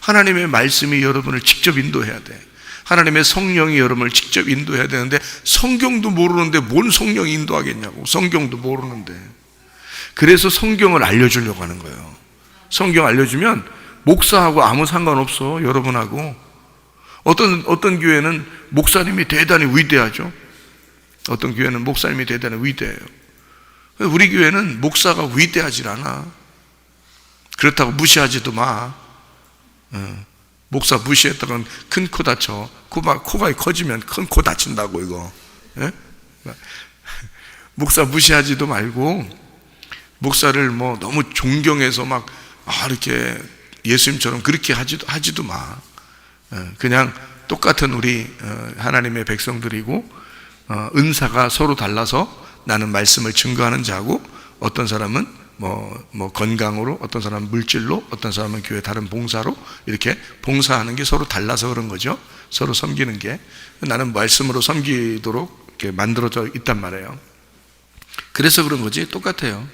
하나님의 말씀이 여러분을 직접 인도해야 돼. 하나님의 성령이 여러분을 직접 인도해야 되는데 성경도 모르는데 뭔 성령이 인도하겠냐고. 성경도 모르는데. 그래서 성경을 알려주려고 하는 거예요. 성경 알려주면 목사하고 아무 상관없어. 여러분하고. 어떤 교회는 목사님이 대단히 위대하죠. 어떤 교회는 목사님이 대단히 위대해요. 우리 교회는 목사가 위대하지 않아. 그렇다고 무시하지도 마. 목사 무시했다간 큰 코 다쳐. 코가 커지면 큰 코 다친다고 이거. 목사 무시하지도 말고 목사를 뭐 너무 존경해서 막 이렇게 예수님처럼 그렇게 하지도 마. 그냥 똑같은 우리 하나님의 백성들이고 은사가 서로 달라서 나는 말씀을 증거하는 자고 어떤 사람은 뭐 건강으로, 어떤 사람은 물질로, 어떤 사람은 교회 다른 봉사로 이렇게 봉사하는 게 서로 달라서 그런 거죠. 서로 섬기는 게. 나는 말씀으로 섬기도록 이렇게 만들어져 있단 말이에요. 그래서 그런 거지 똑같아요.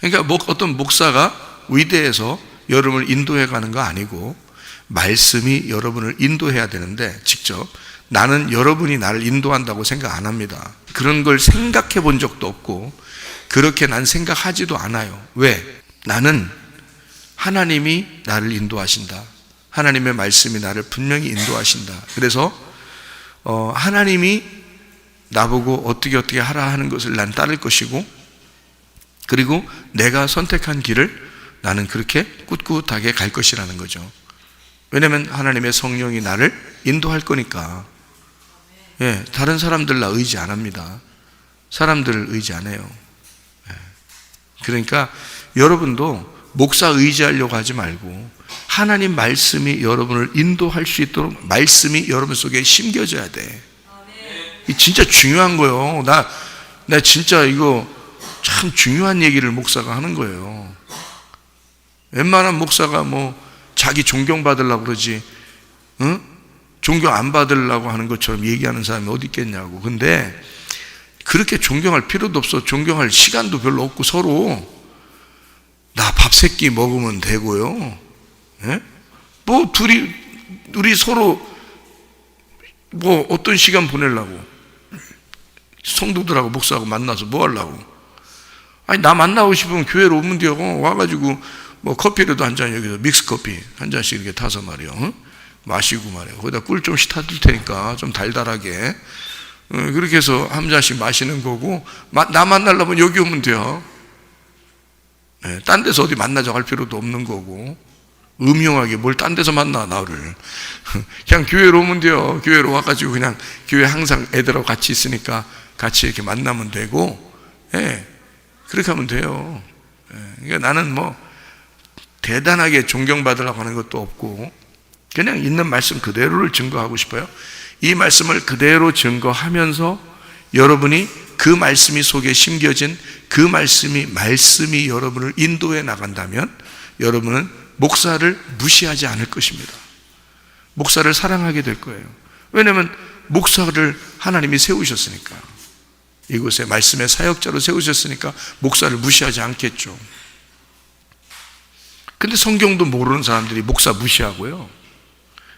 그러니까 어떤 목사가 위대해서 여러분을 인도해 가는 거 아니고 말씀이 여러분을 인도해야 되는데 직접 나는 여러분이 나를 인도한다고 생각 안 합니다. 그런 걸 생각해 본 적도 없고 그렇게 난 생각하지도 않아요. 왜? 나는 하나님이 나를 인도하신다. 하나님의 말씀이 나를 분명히 인도하신다. 그래서 하나님이 나보고 어떻게 하라 하는 것을 난 따를 것이고 그리고 내가 선택한 길을 나는 그렇게 꿋꿋하게 갈 것이라는 거죠. 왜냐하면 하나님의 성령이 나를 인도할 거니까. 다른 사람들 나 의지 안 합니다. 사람들을 의지 안 해요. 그러니까 여러분도 목사 의지하려고 하지 말고 하나님 말씀이 여러분을 인도할 수 있도록 말씀이 여러분 속에 심겨져야 돼. 이 진짜 중요한 거예요. 나 진짜 이거 참 중요한 얘기를 목사가 하는 거예요. 웬만한 목사가 뭐 자기 존경받으려고 그러지, 존경 안 받으려고 하는 것처럼 얘기하는 사람이 어디 있겠냐고. 근데 그렇게 존경할 필요도 없어. 존경할 시간도 별로 없고 서로 나 밥 세 끼 먹으면 되고요. 뭐 우리 서로 뭐 어떤 시간 보내려고 성도들하고 목사하고 만나서 뭐 하려고. 아니 나 만나고 싶으면 교회로 오면 돼요. 와가지고 뭐 커피라도 한 잔 여기서 믹스커피 한 잔씩 이렇게 타서 말이요. 마시고 말이에요. 거기다 꿀 좀씩 타줄 테니까 좀 달달하게 그렇게 해서 한 잔씩 마시는 거고 나 만나려면 여기 오면 돼요. 딴 데서 어디 만나자고 할 필요도 없는 거고 음흉하게 뭘 딴 데서 만나 나를 그냥 교회로 오면 돼요. 교회로 와가지고 그냥 교회 항상 애들하고 같이 있으니까 같이 이렇게 만나면 되고 그렇게 하면 돼요. 그러니까 나는 뭐 대단하게 존경받으려고 하는 것도 없고 그냥 있는 말씀 그대로를 증거하고 싶어요. 이 말씀을 그대로 증거하면서 여러분이 그 말씀이 속에 심겨진 그 말씀이 여러분을 인도해 나간다면 여러분은 목사를 무시하지 않을 것입니다. 목사를 사랑하게 될 거예요. 왜냐하면 목사를 하나님이 세우셨으니까 이곳에 말씀의 사역자로 세우셨으니까 목사를 무시하지 않겠죠. 근데 성경도 모르는 사람들이 목사 무시하고요.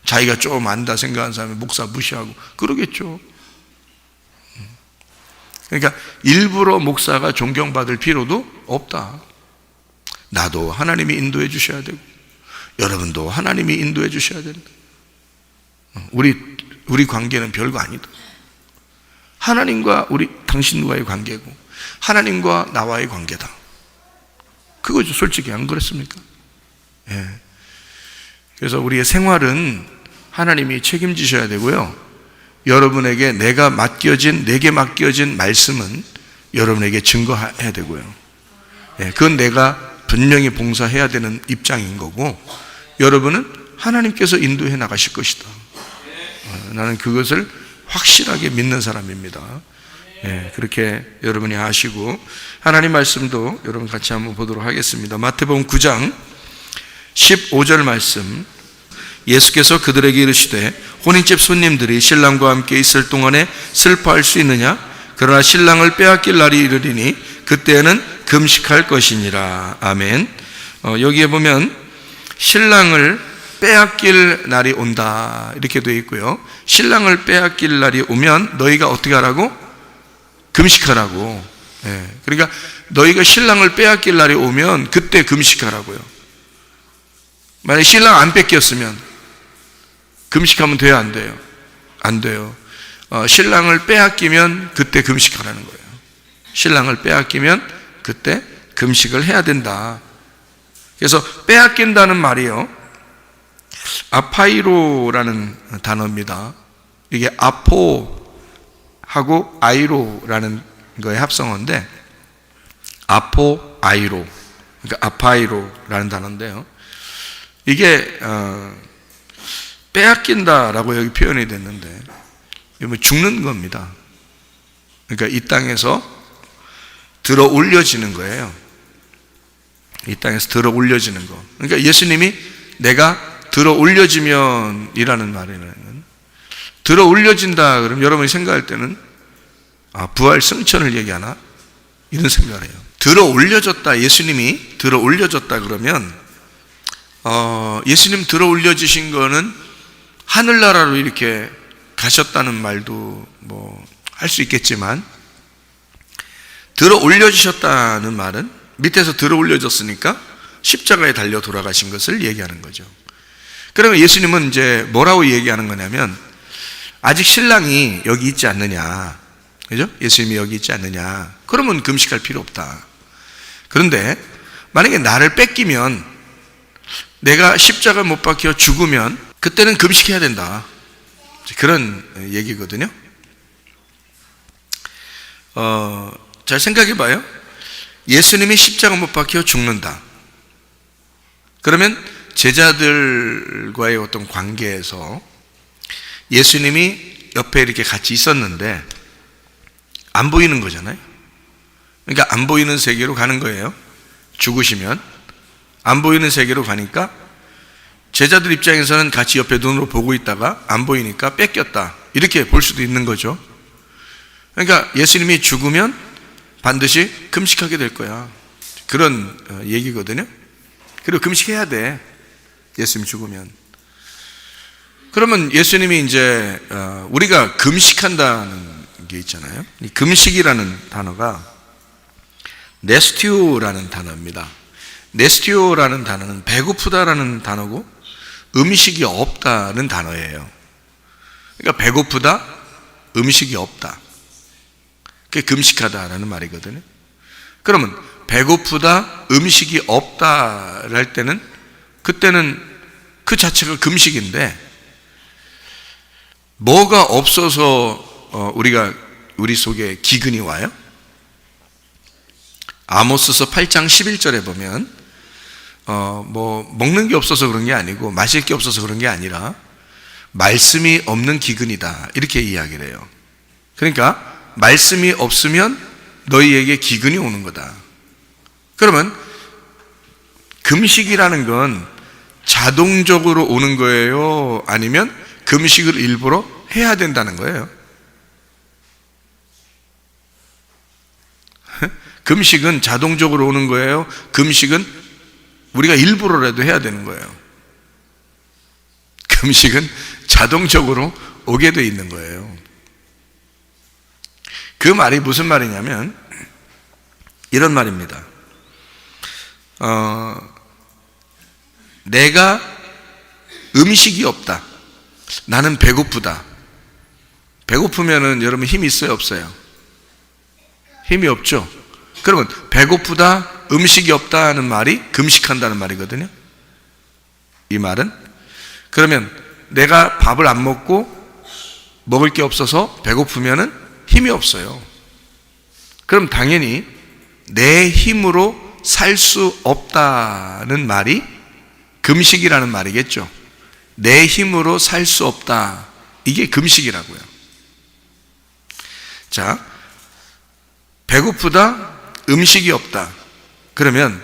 자기가 좀 안다 생각하는 사람이 목사 무시하고 그러겠죠. 그러니까 일부러 목사가 존경받을 필요도 없다. 나도 하나님이 인도해 주셔야 되고 여러분도 하나님이 인도해 주셔야 된다. 우리 관계는 별거 아니다. 하나님과 당신과의 관계고 하나님과 나와의 관계다. 그거죠. 솔직히 안 그랬습니까? 그래서 우리의 생활은 하나님이 책임지셔야 되고요. 여러분에게 내게 맡겨진 말씀은 여러분에게 증거해야 되고요. 그건 내가 분명히 봉사해야 되는 입장인 거고 여러분은 하나님께서 인도해 나가실 것이다. 나는 그것을 확실하게 믿는 사람입니다. 그렇게 여러분이 아시고 하나님 말씀도 여러분 같이 한번 보도록 하겠습니다. 마태복음 9장 15절 말씀. 예수께서 그들에게 이르시되 혼인집 손님들이 신랑과 함께 있을 동안에 슬퍼할 수 있느냐? 그러나 신랑을 빼앗길 날이 이르리니 그때에는 금식할 것이니라. 아멘. 여기에 보면 신랑을 빼앗길 날이 온다 이렇게 되어 있고요. 신랑을 빼앗길 날이 오면 너희가 어떻게 하라고? 금식하라고. 그러니까 너희가 신랑을 빼앗길 날이 오면 그때 금식하라고요. 만약에 신랑 안 뺏겼으면 금식하면 돼요, 안 돼요? 안 돼요. 신랑을 빼앗기면 그때 금식하라는 거예요. 신랑을 빼앗기면 그때 금식을 해야 된다. 그래서 빼앗긴다는 말이요, 아파이로라는 단어입니다. 이게 아포하고 아이로라는 거의 합성어인데, 아포, 아이로, 그러니까 아파이로라는 단어인데요. 이게 빼앗긴다라고 여기 표현이 됐는데, 이거 죽는 겁니다. 그러니까 이 땅에서 들어 올려지는 거예요. 이 땅에서 들어 올려지는 거. 그러니까 예수님이 내가 들어 올려지면 이라는 말에는, 들어 올려진다 그러면 여러분이 생각할 때는 부활 승천을 얘기하나? 이런 생각을 해요. 들어 올려졌다, 예수님이 들어 올려졌다 그러면 예수님 들어 올려지신 거는 하늘나라로 이렇게 가셨다는 말도 뭐 할 수 있겠지만, 들어 올려지셨다는 말은 밑에서 들어 올려졌으니까 십자가에 달려 돌아가신 것을 얘기하는 거죠. 그러면 예수님은 이제 뭐라고 얘기하는 거냐면, 아직 신랑이 여기 있지 않느냐, 그죠? 예수님이 여기 있지 않느냐, 그러면 금식할 필요 없다. 그런데 만약에 나를 뺏기면, 내가 십자가 못 박혀 죽으면 그때는 금식해야 된다, 그런 얘기거든요. 잘 생각해 봐요. 예수님이 십자가 못 박혀 죽는다. 그러면 제자들과의 어떤 관계에서 예수님이 옆에 이렇게 같이 있었는데 안 보이는 거잖아요. 그러니까 안 보이는 세계로 가는 거예요. 죽으시면 안 보이는 세계로 가니까 제자들 입장에서는 같이 옆에 눈으로 보고 있다가 안 보이니까 뺏겼다, 이렇게 볼 수도 있는 거죠. 그러니까 예수님이 죽으면 반드시 금식하게 될 거야, 그런 얘기거든요. 그리고 금식해야 돼, 예수님 죽으면. 그러면 예수님이 이제 우리가 금식한다는 게 있잖아요. 이 금식이라는 단어가 네스티오라는 단어입니다. 네스티오라는 단어는 배고프다라는 단어고 음식이 없다는 단어예요. 그러니까 배고프다, 음식이 없다, 그게 금식하다라는 말이거든요. 그러면 배고프다, 음식이 없다 할 때는, 그때는 그 자체가 금식인데, 뭐가 없어서 우리 속에 기근이 와요? 아모스서 8장 11절에 보면 뭐 먹는 게 없어서 그런 게 아니고 마실 게 없어서 그런 게 아니라 말씀이 없는 기근이다, 이렇게 이야기를 해요. 그러니까 말씀이 없으면 너희에게 기근이 오는 거다. 그러면 금식이라는 건 자동적으로 오는 거예요, 아니면 금식을 일부러 해야 된다는 거예요? 금식은 자동적으로 오는 거예요? 금식은 우리가 일부러라도 해야 되는 거예요? 금식은 자동적으로 오게 돼 있는 거예요. 그 말이 무슨 말이냐면 이런 말입니다. 내가 음식이 없다, 나는 배고프다. 배고프면은 여러분 힘이 있어요, 없어요? 힘이 없죠. 그러면 배고프다, 음식이 없다는 말이 금식한다는 말이거든요, 이 말은. 그러면 내가 밥을 안 먹고 먹을 게 없어서 배고프면은 힘이 없어요. 그럼 당연히 내 힘으로 살 수 없다는 말이 금식이라는 말이겠죠. 내 힘으로 살 수 없다, 이게 금식이라고요. 자, 배고프다, 음식이 없다. 그러면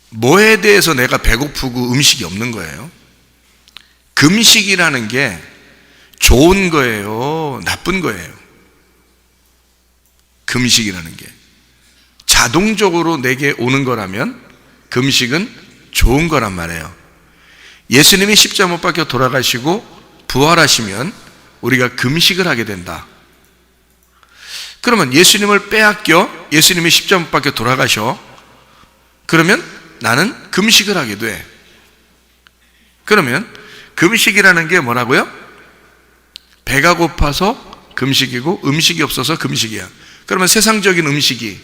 뭐에 대해서 내가 배고프고 음식이 없는 거예요? 금식이라는 게 좋은 거예요, 나쁜 거예요? 금식이라는 게 자동적으로 내게 오는 거라면 금식은 좋은 거란 말이에요. 예수님이 십자가 못 박혀 돌아가시고 부활하시면 우리가 금식을 하게 된다. 그러면 예수님을 빼앗겨 예수님이 십자가 못 박혀 돌아가셔. 그러면 나는 금식을 하게 돼. 그러면 금식이라는 게 뭐라고요? 배가 고파서 금식이고 음식이 없어서 금식이야. 그러면 세상적인 음식이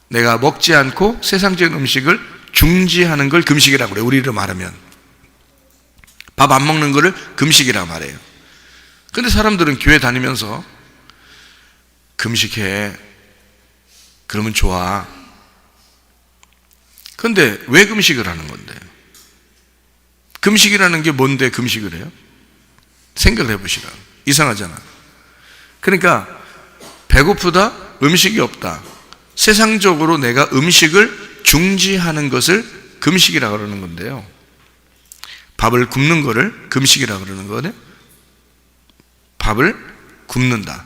내가 먹지 않고 세상적인 음식을 중지하는 걸 금식이라고 그래요. 우리로 말하면 밥 안 먹는 거를 금식이라고 말해요. 근데 사람들은 교회 다니면서 금식해. 그러면 좋아. 근데 왜 금식을 하는 건데? 금식이라는 게 뭔데 금식을 해요? 생각을 해보시라. 이상하잖아. 그러니까 배고프다, 음식이 없다. 세상적으로 내가 음식을 중지하는 것을 금식이라고 그러는 건데요. 밥을 굶는 거를 금식이라고 그러는 거거든요. 밥을 굶는다.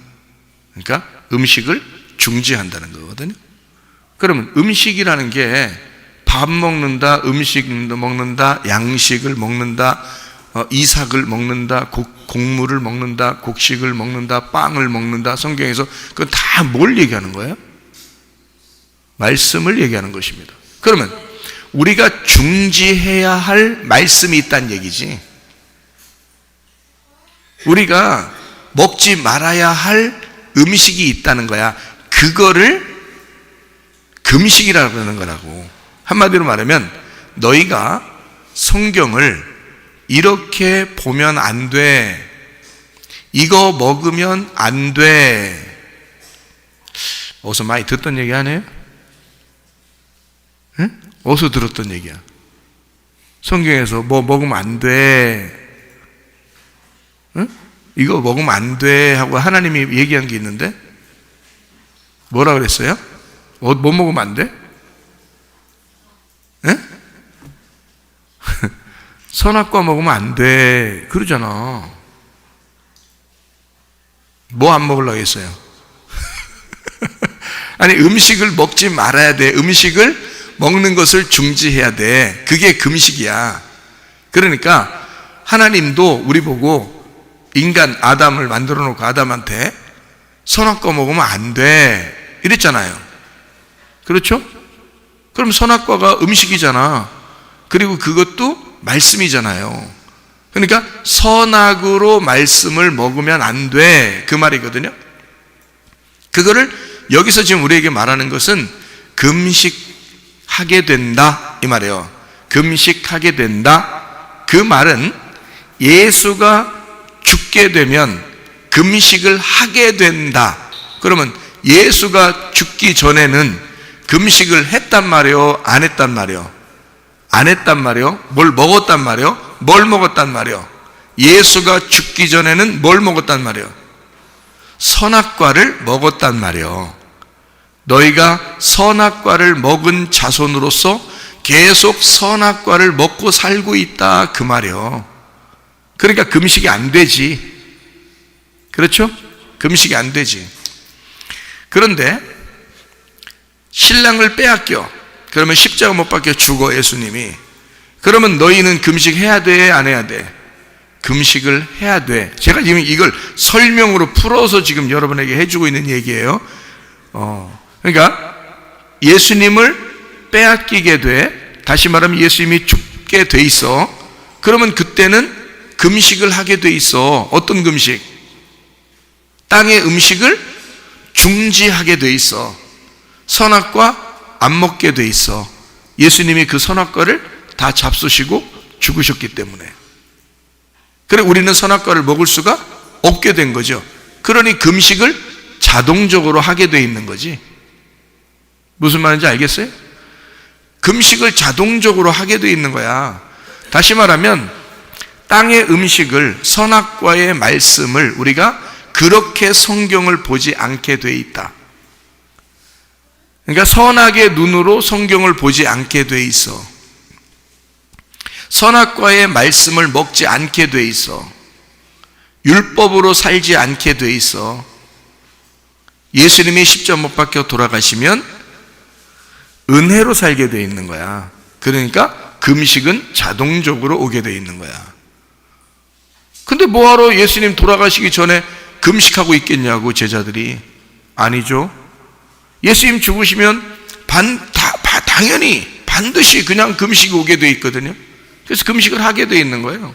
그러니까 음식을 중지한다는 거거든요. 그러면 음식이라는 게 밥 먹는다, 음식 먹는다, 양식을 먹는다, 이삭을 먹는다, 곡물을 먹는다, 곡식을 먹는다, 빵을 먹는다. 성경에서 그건 다 뭘 얘기하는 거예요? 말씀을 얘기하는 것입니다. 그러면 우리가 중지해야 할 말씀이 있다는 얘기지. 우리가 먹지 말아야 할 음식이 있다는 거야. 그거를 금식이라고 하는 거라고. 한마디로 말하면 너희가 성경을 이렇게 보면 안 돼. 이거 먹으면 안 돼. 어디서 많이 듣던 얘기 아니에요? 응? 어디서 들었던 얘기야? 성경에서 뭐 먹으면 안 돼. 응? 이거 먹으면 안 돼 하고 하나님이 얘기한 게 있는데 뭐라 그랬어요? 뭐 먹으면 안 돼? 예? 선악과 먹으면 안 돼 그러잖아. 뭐 안 먹으려고 했어요? 아니 음식을 먹지 말아야 돼. 음식을 먹는 것을 중지해야 돼. 그게 금식이야. 그러니까 하나님도 우리 보고 인간 아담을 만들어 놓고 아담한테 선악과 먹으면 안 돼 이랬잖아요. 그렇죠? 그럼 선악과가 음식이잖아. 그리고 그것도 말씀이잖아요. 그러니까 선악으로 말씀을 먹으면 안 돼 그 말이거든요. 그거를 여기서 지금 우리에게 말하는 것은 금식하게 된다 이 말이에요. 금식하게 된다. 그 말은 예수가 죽게 되면 금식을 하게 된다. 그러면 예수가 죽기 전에는 금식을 했단 말이요? 안 했단 말이요? 안 했단 말이요? 뭘 먹었단 말이요? 뭘 먹었단 말이요? 예수가 죽기 전에는 뭘 먹었단 말이요? 선악과를 먹었단 말이요. 너희가 선악과를 먹은 자손으로서 계속 선악과를 먹고 살고 있다 그 말이요. 그러니까 금식이 안 되지. 그렇죠? 금식이 안 되지. 그런데 신랑을 빼앗겨. 그러면 십자가 못 박혀 죽어 예수님이. 그러면 너희는 금식해야 돼? 안 해야 돼? 금식을 해야 돼. 제가 지금 이걸 설명으로 풀어서 지금 여러분에게 해주고 있는 얘기예요. 그러니까 예수님을 빼앗기게 돼. 다시 말하면 예수님이 죽게 돼 있어. 그러면 그때는 금식을 하게 돼 있어. 어떤 금식? 땅의 음식을 중지하게 돼 있어. 선악과 안 먹게 돼 있어. 예수님이 그 선악과를 다 잡수시고 죽으셨기 때문에. 그래 우리는 선악과를 먹을 수가 없게 된 거죠. 그러니 금식을 자동적으로 하게 돼 있는 거지. 무슨 말인지 알겠어요? 금식을 자동적으로 하게 돼 있는 거야. 다시 말하면 땅의 음식을, 선악과의 말씀을 우리가 그렇게 성경을 보지 않게 돼 있다. 그러니까 선악의 눈으로 성경을 보지 않게 돼 있어. 선악과의 말씀을 먹지 않게 돼 있어. 율법으로 살지 않게 돼 있어. 예수님이 십자가 못 박혀 돌아가시면 은혜로 살게 돼 있는 거야. 그러니까 금식은 자동적으로 오게 돼 있는 거야. 근데 뭐하러 예수님 돌아가시기 전에 금식하고 있겠냐고 제자들이. 아니죠. 예수님 죽으시면 당연히 반드시 그냥 금식이 오게 돼 있거든요. 그래서 금식을 하게 돼 있는 거예요.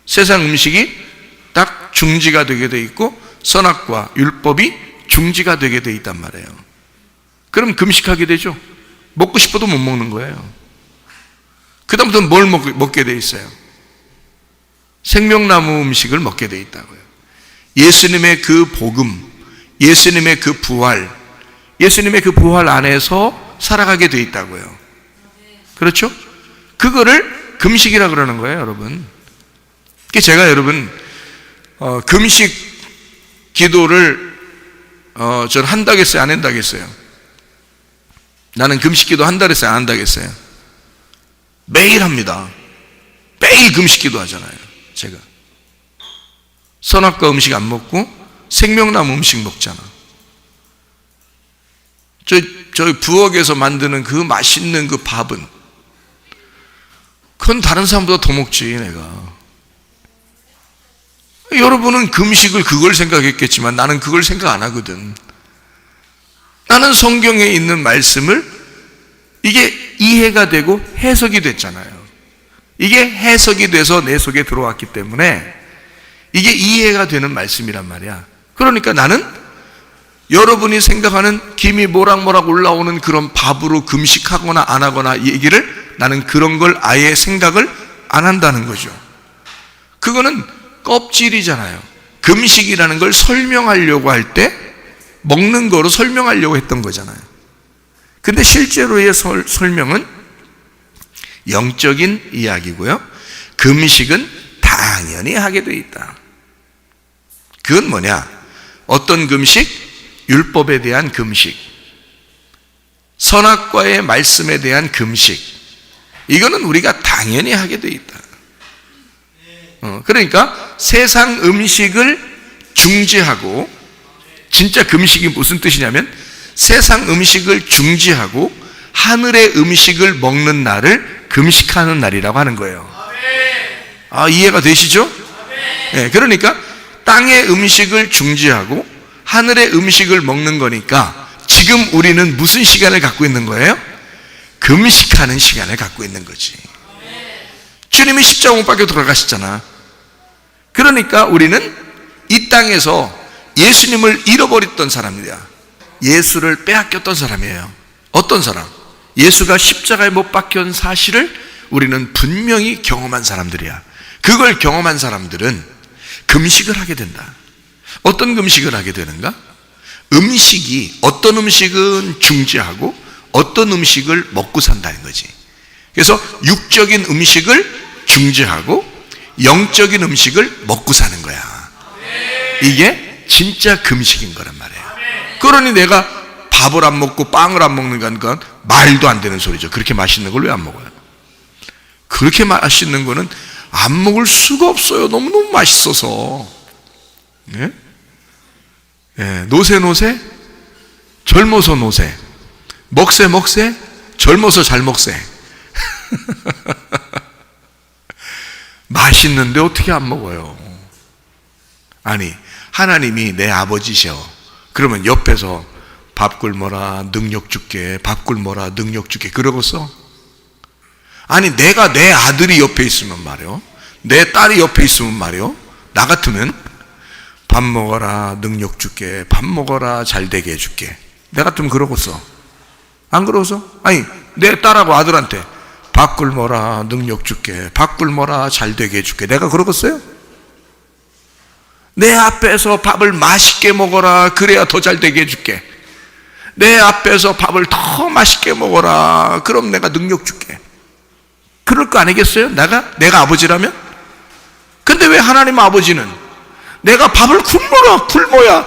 세상 음식이 딱 중지가 되게 돼 있고 선악과 율법이 중지가 되게 돼 있단 말이에요. 그럼 금식하게 되죠. 먹고 싶어도 못 먹는 거예요. 그 다음부터 뭘 먹게 돼 있어요? 생명나무 음식을 먹게 돼 있다고요. 예수님의 그 복음, 예수님의 그 부활, 예수님의 그 부활 안에서 살아가게 돼 있다고요. 그렇죠? 그거를 금식이라 그러는 거예요, 여러분. 제가 여러분 금식 기도를 저는 한다겠어요, 안 한다겠어요? 나는 금식 기도 한다 그랬어요, 안 한다겠어요? 매일 합니다. 매일 금식 기도 하잖아요. 제가 선악과 음식 안 먹고 생명나무 음식 먹잖아. 저희 부엌에서 만드는 그 맛있는 그 밥은 그건 다른 사람보다 더 먹지 내가. 여러분은 금식을 그걸 생각했겠지만 나는 그걸 생각 안 하거든. 나는 성경에 있는 말씀을 이게 이해가 되고 해석이 됐잖아요. 이게 해석이 돼서 내 속에 들어왔기 때문에 이게 이해가 되는 말씀이란 말이야. 그러니까 나는 여러분이 생각하는 김이 모락모락 올라오는 그런 밥으로 금식하거나 안 하거나 얘기를 나는 그런 걸 아예 생각을 안 한다는 거죠. 그거는 껍질이잖아요. 금식이라는 걸 설명하려고 할 때 먹는 거로 설명하려고 했던 거잖아요. 근데 실제로의 설명은 영적인 이야기고요. 금식은 당연히 하게 돼 있다. 그건 뭐냐? 어떤 금식? 율법에 대한 금식, 선악과의 말씀에 대한 금식. 이거는 우리가 당연히 하게 돼 있다. 그러니까 세상 음식을 중지하고, 진짜 금식이 무슨 뜻이냐면 세상 음식을 중지하고 하늘의 음식을 먹는 날을 금식하는 날이라고 하는 거예요. 이해가 되시죠? 네, 그러니까 땅의 음식을 중지하고 하늘의 음식을 먹는 거니까 지금 우리는 무슨 시간을 갖고 있는 거예요? 금식하는 시간을 갖고 있는 거지. 주님이 십자가 못 박혀 돌아가셨잖아. 그러니까 우리는 이 땅에서 예수님을 잃어버렸던 사람이야. 예수를 빼앗겼던 사람이에요. 어떤 사람? 예수가 십자가에 못 박힌 사실을 우리는 분명히 경험한 사람들이야. 그걸 경험한 사람들은 금식을 하게 된다. 어떤 금식을 하게 되는가? 음식이, 어떤 음식은 중지하고 어떤 음식을 먹고 산다는 거지. 그래서 육적인 음식을 중지하고 영적인 음식을 먹고 사는 거야. 이게 진짜 금식인 거란 말이에요. 그러니 내가 밥을 안 먹고 빵을 안 먹는 건 말도 안 되는 소리죠. 그렇게 맛있는 걸 왜 안 먹어요? 그렇게 맛있는 거는 안 먹을 수가 없어요. 너무너무 맛있어서. 네? 네, 노세 젊어서 노세, 먹세 젊어서 잘 먹세. 맛있는데 어떻게 안 먹어요? 아니, 하나님이 내 아버지셔. 그러면 옆에서 밥 굶어라 능력 줄게, 밥 굶어라 능력 줄게 그러고서? 아니, 내가 내 아들이 옆에 있으면 말이요, 내 딸이 옆에 있으면 말이요, 나 같으면 밥 먹어라 능력 줄게, 밥 먹어라 잘 되게 해줄게. 내 같으면 그러고서? 안 그러고서? 아니, 내 딸하고 아들한테 밥 굶어라 능력 줄게, 밥 굶어라 잘 되게 해줄게. 내가 그러겠어요? 내 앞에서 밥을 맛있게 먹어라 그래야 더 잘 되게 해줄게. 내 앞에서 밥을 더 맛있게 먹어라 그럼 내가 능력 줄게. 그럴 거 아니겠어요? 내가 아버지라면? 근데 왜 하나님 아버지는 내가 밥을 굶어야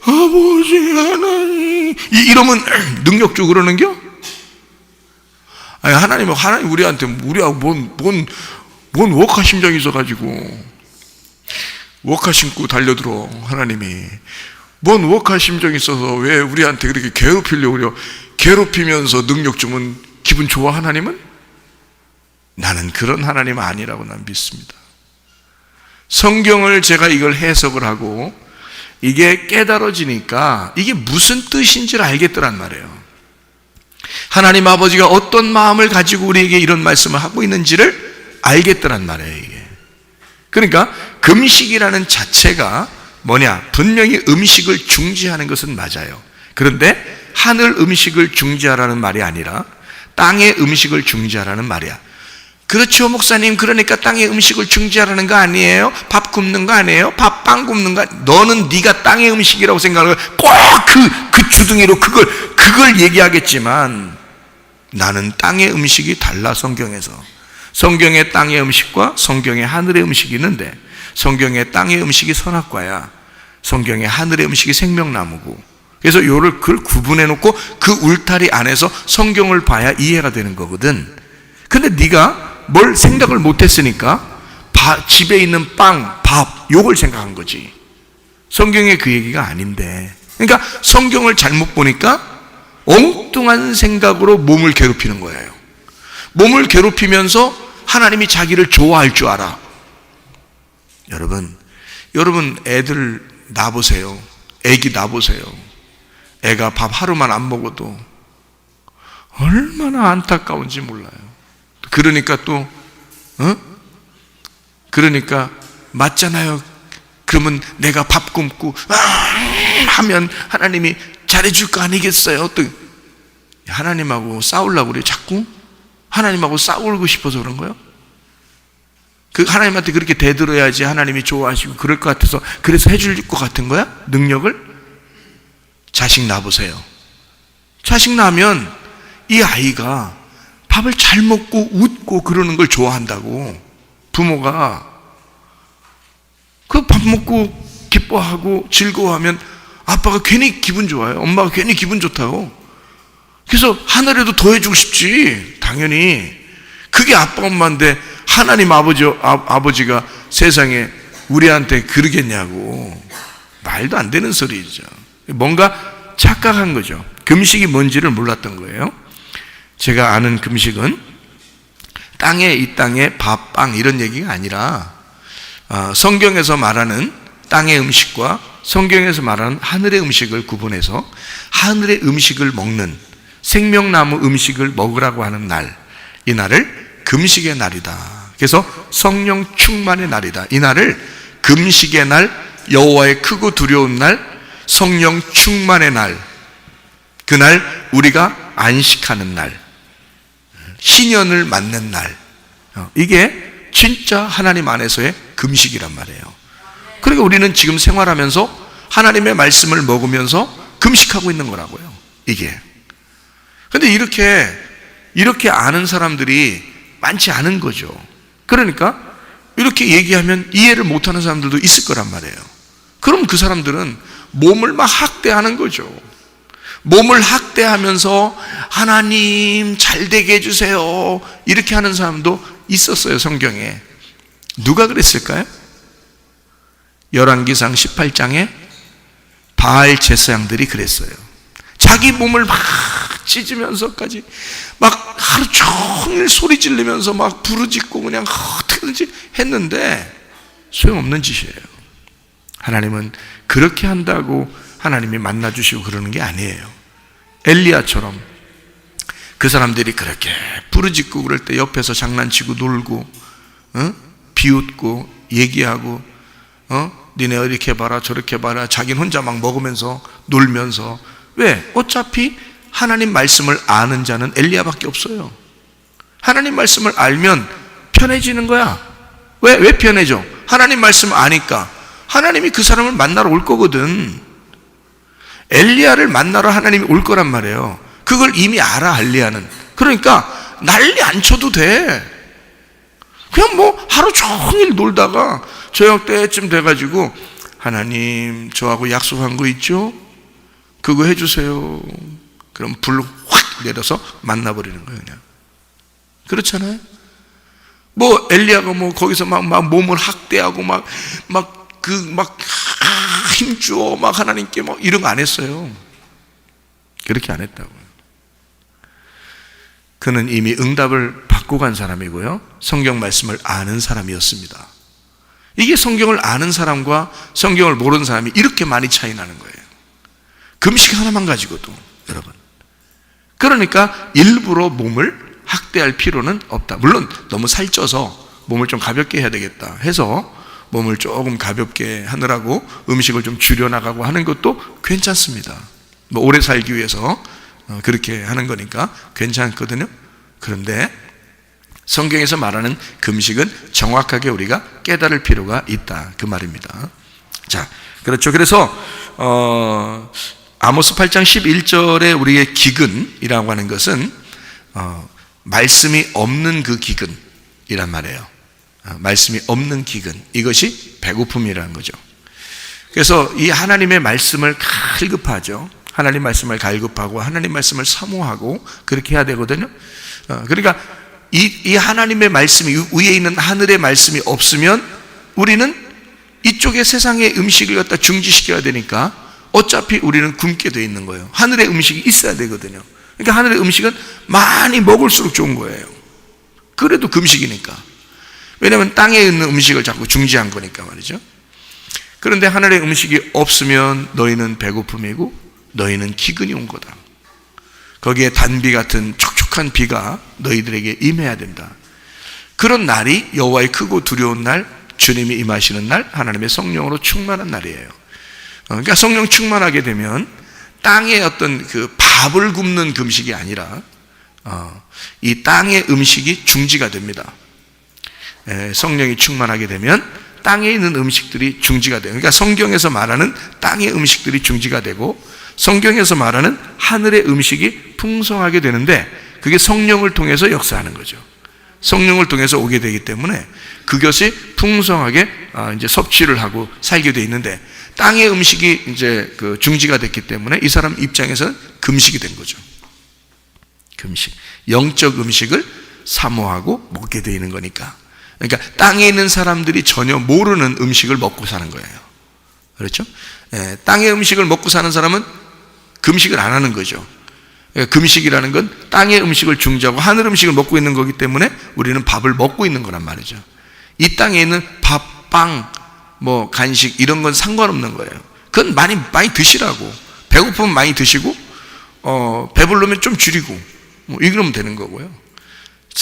아버지 하나님 이러면 능력 주고 그러는겨? 아니, 하나님 우리한테 우리하고 뭔 웍하 심정이 있어가지고 웍하 신고 달려들어. 하나님이 뭔 웍하 심정이 있어서 왜 우리한테 그렇게 괴롭히려고 그래요? 괴롭히면서 능력 주면 기분 좋아 하나님은? 나는 그런 하나님 아니라고 난 믿습니다. 성경을 제가 이걸 해석을 하고 이게 깨달아지니까 이게 무슨 뜻인지를 알겠더란 말이에요. 하나님 아버지가 어떤 마음을 가지고 우리에게 이런 말씀을 하고 있는지를 알겠더란 말이에요. 이게. 그러니까 금식이라는 자체가 뭐냐? 분명히 음식을 중지하는 것은 맞아요. 그런데 하늘 음식을 중지하라는 말이 아니라 땅의 음식을 중지하라는 말이야. 그렇죠, 목사님. 그러니까 땅의 음식을 중지하라는 거 아니에요? 밥 굽는 거 아니에요? 빵 굽는 거. 너는 네가 땅의 음식이라고 생각하고 꼭 그 주둥이로 그걸 얘기하겠지만 나는 땅의 음식이 달라. 성경의 땅의 음식과 성경의 하늘의 음식이 있는데 성경의 땅의 음식이 선악과야. 성경의 하늘의 음식이 생명나무고. 그래서 그걸 구분해 놓고 그 울타리 안에서 성경을 봐야 이해가 되는 거거든. 근데 네가 뭘 생각을 못했으니까 집에 있는 빵, 밥 요걸 생각한 거지. 성경에 그 얘기가 아닌데. 그러니까 성경을 잘못 보니까 엉뚱한 생각으로 몸을 괴롭히는 거예요. 몸을 괴롭히면서 하나님이 자기를 좋아할 줄 알아. 여러분 애들 놔보세요. 애기 놔보세요. 애가 밥 하루만 안 먹어도 얼마나 안타까운지 몰라요. 그러니까 또 그러니까 맞잖아요. 그러면 내가 밥 굶고 하면 하나님이 잘해줄 거 아니겠어요? 또 하나님하고 싸우려고 그래요. 자꾸 하나님하고 싸우고 싶어서 그런 거예요? 그 하나님한테 그렇게 대들어야지 하나님이 좋아하시고 그럴 것 같아서 그래서 해줄 것 같은 거야? 능력을? 자식 낳아보세요. 자식 낳으면 이 아이가 밥을 잘 먹고 웃고 그러는 걸 좋아한다고. 부모가 그 밥 먹고 기뻐하고 즐거워하면 아빠가 괜히 기분 좋아요. 엄마가 괜히 기분 좋다고. 그래서 하늘에도 더 해주고 싶지. 당연히 그게 아빠 엄마인데 하나님 아버지가 세상에 우리한테 그러겠냐고. 말도 안 되는 소리죠. 뭔가 착각한 거죠. 금식이 뭔지를 몰랐던 거예요. 제가 아는 금식은 이 땅에 밥, 빵 이런 얘기가 아니라 성경에서 말하는 땅의 음식과 성경에서 말하는 하늘의 음식을 구분해서 하늘의 음식을 먹는 생명나무 음식을 먹으라고 하는 날, 이 날을 금식의 날이다. 그래서 성령 충만의 날이다. 이 날을 금식의 날, 여호와의 크고 두려운 날, 성령 충만의 날, 그날 우리가 안식하는 날, 신년을 맞는 날, 이게 진짜 하나님 안에서의 금식이란 말이에요. 그러니까 우리는 지금 생활하면서 하나님의 말씀을 먹으면서 금식하고 있는 거라고요. 이게. 근데 이렇게 아는 사람들이 많지 않은 거죠. 그러니까 이렇게 얘기하면 이해를 못하는 사람들도 있을 거란 말이에요. 그럼 그 사람들은 몸을 막 학대하는 거죠. 몸을 학대하면서 하나님 잘 되게 해주세요 이렇게 하는 사람도 있었어요. 성경에. 누가 그랬을까요? 열왕기상 18장에 바알 제사장들이 그랬어요. 자기 몸을 막 찢으면서까지 막 하루 종일 소리 지르면서 막 부르짖고 그냥 어떻게든지 했는데 소용없는 짓이에요. 하나님은 그렇게 한다고 하나님이 만나주시고 그러는 게 아니에요. 엘리야처럼 그 사람들이 그렇게 부르짖고 그럴 때 옆에서 장난치고 놀고 비웃고 얘기하고 니네 이렇게 봐라 저렇게 봐라 자기는 혼자 막 먹으면서 놀면서. 왜? 어차피 하나님 말씀을 아는 자는 엘리야밖에 없어요. 하나님 말씀을 알면 편해지는 거야. 왜 편해져? 하나님 말씀을 아니까. 하나님이 그 사람을 만나러 올 거거든. 엘리야를 만나러 하나님이 올 거란 말이에요. 그걸 이미 알아. 엘리야는. 그러니까 난리 안 쳐도 돼. 그냥 뭐 하루 종일 놀다가 저녁 때쯤 돼가지고 하나님 저하고 약속한 거 있죠? 그거 해주세요. 그럼 불 확 내려서 만나버리는 거예요. 그냥. 그렇잖아요. 뭐 엘리야가 뭐 거기서 막 몸을 학대하고 막 힘주어 막 하나님께 막 이런 거 안 했어요. 그렇게 안 했다고요. 그는 이미 응답을 받고 간 사람이고요, 성경 말씀을 아는 사람이었습니다. 이게 성경을 아는 사람과 성경을 모르는 사람이 이렇게 많이 차이 나는 거예요. 금식 하나만 가지고도, 여러분. 그러니까 일부러 몸을 학대할 필요는 없다. 물론 너무 살쪄서 몸을 좀 가볍게 해야 되겠다 해서 몸을 조금 가볍게 하느라고 음식을 좀 줄여나가고 하는 것도 괜찮습니다. 뭐 오래 살기 위해서 그렇게 하는 거니까 괜찮거든요. 그런데 성경에서 말하는 금식은 정확하게 우리가 깨달을 필요가 있다, 그 말입니다. 자, 그렇죠. 그래서 아모스 8장 11절에 우리의 기근이라고 하는 것은 말씀이 없는 그 기근이란 말이에요. 말씀이 없는 기근, 이것이 배고픔이라는 거죠. 그래서 이 하나님의 말씀을 갈급하죠. 하나님 말씀을 갈급하고 하나님 말씀을 사모하고 그렇게 해야 되거든요. 그러니까 이 하나님의 말씀이, 위에 있는 하늘의 말씀이 없으면 우리는 이쪽의 세상의 음식을 갖다 중지시켜야 되니까 어차피 우리는 굶게 돼 있는 거예요. 하늘의 음식이 있어야 되거든요. 그러니까 하늘의 음식은 많이 먹을수록 좋은 거예요. 그래도 금식이니까. 왜냐하면 땅에 있는 음식을 자꾸 중지한 거니까 말이죠. 그런데 하늘의 음식이 없으면 너희는 배고픔이고 너희는 기근이 온 거다. 거기에 단비 같은 촉촉한 비가 너희들에게 임해야 된다. 그런 날이 여호와의 크고 두려운 날, 주님이 임하시는 날, 하나님의 성령으로 충만한 날이에요. 그러니까 성령 충만하게 되면 땅의 어떤 그 밥을 굽는 금식이 아니라 이 땅의 음식이 중지가 됩니다. 성령이 충만하게 되면 땅에 있는 음식들이 중지가 돼요. 그러니까 성경에서 말하는 땅의 음식들이 중지가 되고 성경에서 말하는 하늘의 음식이 풍성하게 되는데 그게 성령을 통해서 역사하는 거죠. 성령을 통해서 오게 되기 때문에 그것이 풍성하게 이제 섭취를 하고 살게 돼 있는데 땅의 음식이 이제 그 중지가 됐기 때문에 이 사람 입장에서는 금식이 된 거죠. 금식. 영적 음식을 사모하고 먹게 돼 있는 거니까. 그러니까 땅에 있는 사람들이 전혀 모르는 음식을 먹고 사는 거예요. 그렇죠? 땅의 음식을 먹고 사는 사람은 금식을 안 하는 거죠. 금식이라는 건 땅의 음식을 중지하고 하늘 음식을 먹고 있는 거기 때문에 우리는 밥을 먹고 있는 거란 말이죠. 이 땅에 있는 밥, 빵, 뭐 간식 이런 건 상관없는 거예요. 그건 많이 드시라고. 배고프면 많이 드시고 배부르면 좀 줄이고 뭐 이러면 되는 거고요.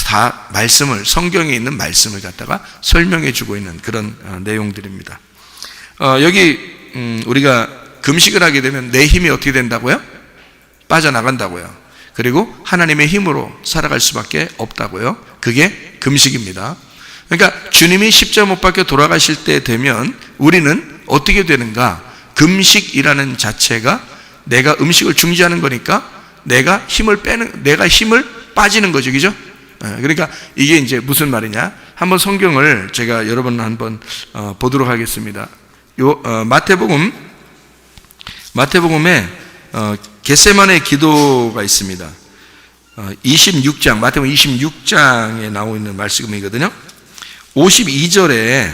다 말씀을, 성경에 있는 말씀을 갖다가 설명해 주고 있는 그런 내용들입니다. 여기 우리가 금식을 하게 되면 내 힘이 어떻게 된다고요? 빠져나간다고요. 그리고 하나님의 힘으로 살아갈 수밖에 없다고요. 그게 금식입니다. 그러니까 주님이 십자가 못 박혀 돌아가실 때 되면 우리는 어떻게 되는가? 금식이라는 자체가 내가 음식을 중지하는 거니까 내가 힘을 빠지는 거죠. 그죠? 그러니까 이게 이제 무슨 말이냐? 한번 성경을 제가 여러분 한번 보도록 하겠습니다. 마태복음에 겟세마네 기도가 있습니다. 26장, 마태복음 26장에 나오고 있는 말씀이거든요. 52절에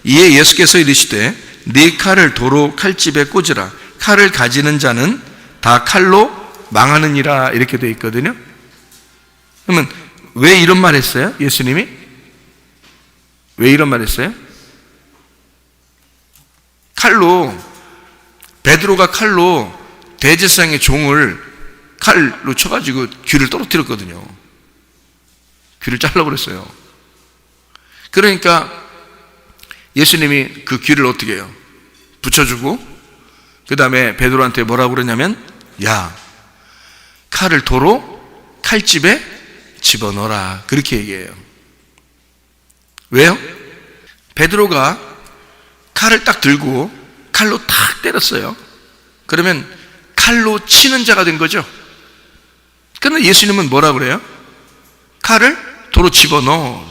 이에 예수께서 이르시되 네 칼을 도로 칼집에 꽂으라. 칼을 가지는 자는 다 칼로 망하느니라, 이렇게 되어 있거든요. 그러면 왜 이런 말 했어요? 예수님이 왜 이런 말 했어요? 베드로가 칼로 대제사장의 종을 칼로 쳐가지고 귀를 떨어뜨렸거든요. 귀를 잘라버렸어요. 그러니까 예수님이 그 귀를 어떻게 해요? 붙여주고 그 다음에 베드로한테 뭐라고 그러냐면, 야, 칼을 도로 칼집에 집어넣어라, 그렇게 얘기해요. 왜요? 베드로가 칼을 딱 들고 칼로 탁 때렸어요. 그러면 칼로 치는 자가 된 거죠. 그런데 예수님은 뭐라 그래요? 칼을 도로 집어넣어.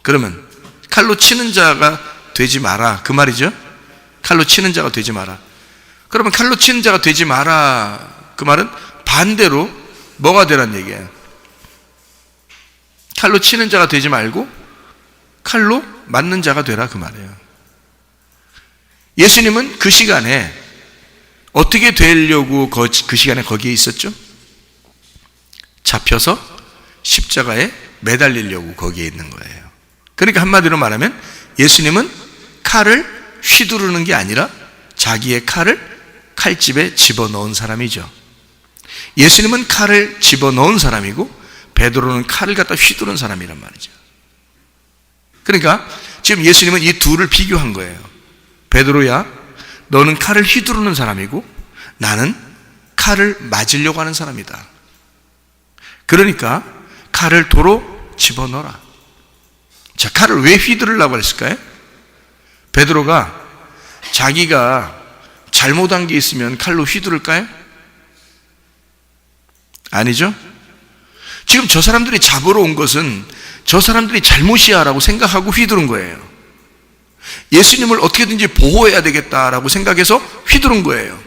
그러면 칼로 치는 자가 되지 마라, 그 말이죠. 칼로 치는 자가 되지 마라. 그러면 칼로 치는 자가 되지 마라, 그 말은 반대로 뭐가 되란 얘기예요? 칼로 치는 자가 되지 말고 칼로 맞는 자가 되라, 그 말이에요. 예수님은 그 시간에 어떻게 되려고 그 시간에 거기에 있었죠? 잡혀서 십자가에 매달리려고 거기에 있는 거예요. 그러니까 한마디로 말하면 예수님은 칼을 휘두르는 게 아니라 자기의 칼을 칼집에 집어넣은 사람이죠. 예수님은 칼을 집어넣은 사람이고 베드로는 칼을 갖다 휘두른 사람이란 말이죠. 그러니까 지금 예수님은 이 둘을 비교한 거예요. 베드로야, 너는 칼을 휘두르는 사람이고 나는 칼을 맞으려고 하는 사람이다. 그러니까 칼을 도로 집어넣어라. 자, 칼을 왜 휘두르려고 했을까요? 베드로가 자기가 잘못한 게 있으면 칼로 휘두를까요? 아니죠? 지금 저 사람들이 잡으러 온 것은 저 사람들이 잘못이야 라고 생각하고 휘두른 거예요. 예수님을 어떻게든지 보호해야 되겠다라고 생각해서 휘두른 거예요.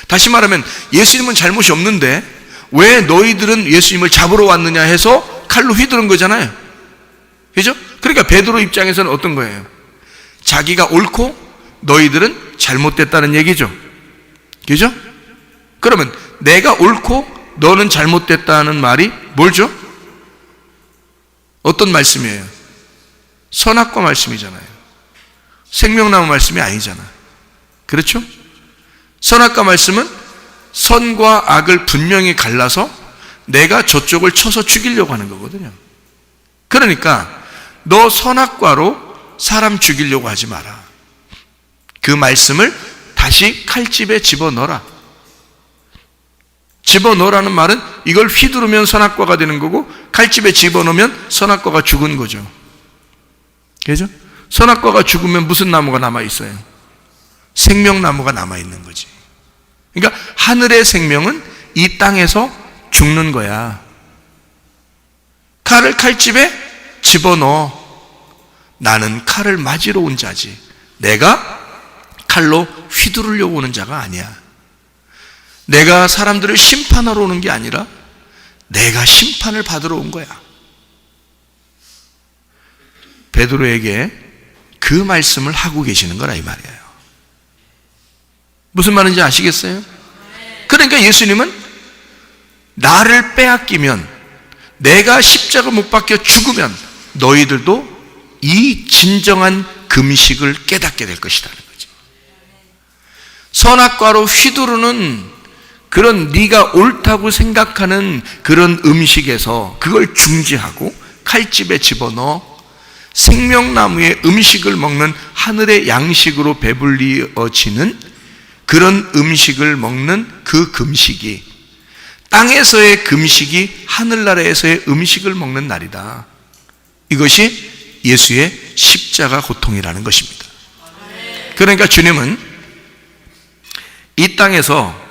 다시 말하면 예수님은 잘못이 없는데 왜 너희들은 예수님을 잡으러 왔느냐 해서 칼로 휘두른 거잖아요. 그죠? 그러니까 베드로 입장에서는 어떤 거예요? 자기가 옳고 너희들은 잘못됐다는 얘기죠. 그죠? 그러면 내가 옳고 너는 잘못됐다는 말이 뭘죠? 어떤 말씀이에요? 선악과 말씀이잖아요. 생명나무 말씀이 아니잖아. 그렇죠? 선악과 말씀은 선과 악을 분명히 갈라서 내가 저쪽을 쳐서 죽이려고 하는 거거든요. 그러니까 너 선악과로 사람 죽이려고 하지 마라. 그 말씀을 다시 칼집에 집어넣어라. 집어넣으라는 말은 이걸 휘두르면 선악과가 되는 거고 칼집에 집어넣으면 선악과가 죽은 거죠. 그죠? 선악과가 죽으면 무슨 나무가 남아있어요? 생명나무가 남아있는 거지. 그러니까 하늘의 생명은 이 땅에서 죽는 거야. 칼을 칼집에 집어넣어. 나는 칼을 맞으러 온 자지 내가 칼로 휘두르려고 오는 자가 아니야. 내가 사람들을 심판하러 오는 게 아니라 내가 심판을 받으러 온 거야. 베드로에게 그 말씀을 하고 계시는 거라 이 말이에요. 무슨 말인지 아시겠어요? 그러니까 예수님은 나를 빼앗기면, 내가 십자가 못 박혀 죽으면 너희들도 이 진정한 금식을 깨닫게 될 것이라는 거죠. 선악과로 휘두르는 그런 네가 옳다고 생각하는 그런 음식에서 그걸 중지하고 칼집에 집어넣어 생명나무의 음식을 먹는 하늘의 양식으로 배불리어지는 그런 음식을 먹는 그 금식이, 땅에서의 금식이 하늘나라에서의 음식을 먹는 날이다. 이것이 예수의 십자가 고통이라는 것입니다. 그러니까 주님은 이 땅에서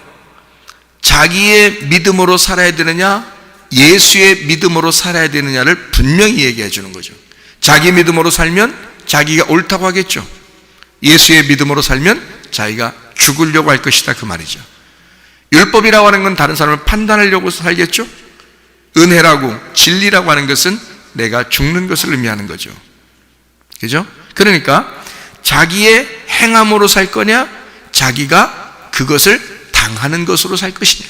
자기의 믿음으로 살아야 되느냐 예수의 믿음으로 살아야 되느냐를 분명히 얘기해 주는 거죠. 자기 믿음으로 살면 자기가 옳다고 하겠죠. 예수의 믿음으로 살면 자기가 죽으려고 할 것이다, 그 말이죠. 율법이라고 하는 건 다른 사람을 판단하려고 살겠죠. 은혜라고 진리라고 하는 것은 내가 죽는 것을 의미하는 거죠. 그죠? 그러니까 자기의 행함으로 살 거냐, 자기가 그것을 당하는 것으로 살 것이냐,